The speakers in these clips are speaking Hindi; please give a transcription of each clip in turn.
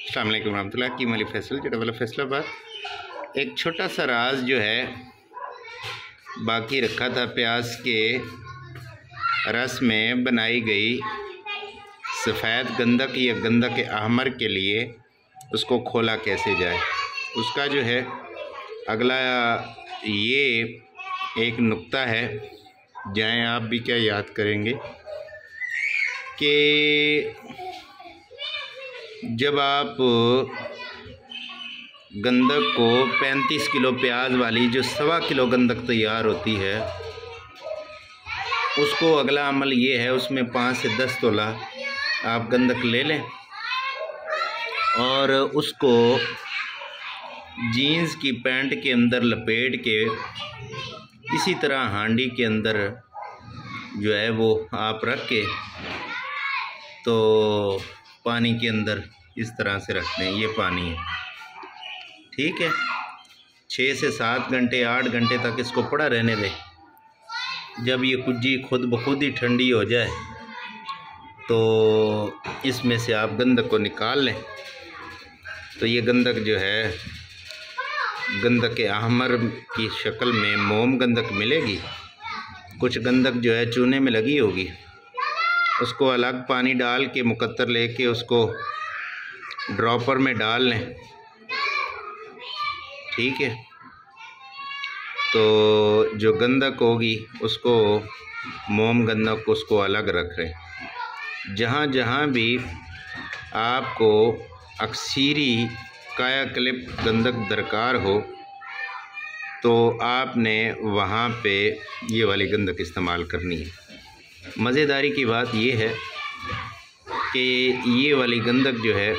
अस्सलाम वालेकुम रहमतुल्लाह। हकीम अली फैसल जड़वाला फैसलाबाद। एक छोटा सा राज जो है बाकी रखा था, प्याज के रस में बनाई गई सफ़ेद गंधक या गंधक अहमर के लिए उसको खोला कैसे जाए, उसका जो है अगला ये एक नुक्ता है। जाएं आप भी क्या याद करेंगे कि जब आप गंधक को 35 किलो प्याज वाली जो 1.25 किलो गंधक तैयार होती है, उसको अगला अमल ये है, उसमें 5 से 10 तोला आप गंधक ले लें और उसको जीन्स की पैंट के अंदर लपेट के इसी तरह हांडी के अंदर जो है वो आप रख के तो पानी के अंदर इस तरह से रख दें। ये पानी है, ठीक है। 6 से 7 घंटे 8 घंटे तक इसको पड़ा रहने दें। जब ये कुज्जी खुद ब खुद ही ठंडी हो जाए तो इसमें से आप गंधक को निकाल लें। तो ये गंधक जो है गंधक अहमर की शक्ल में मोम गंधक मिलेगी। कुछ गंधक जो है चूने में लगी होगी, उसको अलग पानी डाल के मुकत्तर लेके उसको ड्रॉपर में डाल लें, ठीक है। तो जो गंधक होगी उसको मोम गंधक उसको अलग रख लें। जहाँ जहाँ भी आपको अक्सीरी काया क्लिप गंधक दरकार हो तो आपने वहाँ पे ये वाली गंधक इस्तेमाल करनी है। मज़ेदारी की बात ये है कि ये वाली गंधक जो है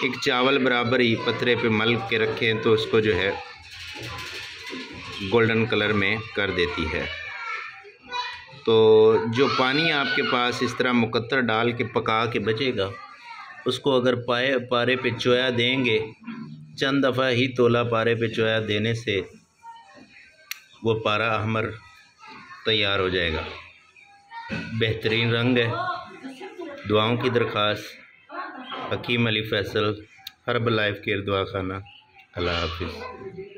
एक चावल बराबर ही पतरे पे मल के रखें तो उसको जो है गोल्डन कलर में कर देती है। तो जो पानी आपके पास इस तरह मुकत्तर डाल के पका के बचेगा, उसको अगर पारे पे चोया देंगे, चंद दफ़ा ही तोला पारे पे चोया देने से वो पारा अहमर तैयार हो जाएगा। बेहतरीन रंग है। दुआओं की दरख्वास्त, Hakim Ali Faisal, herbal life care दवाखाना। अल्लाह हाफिज़।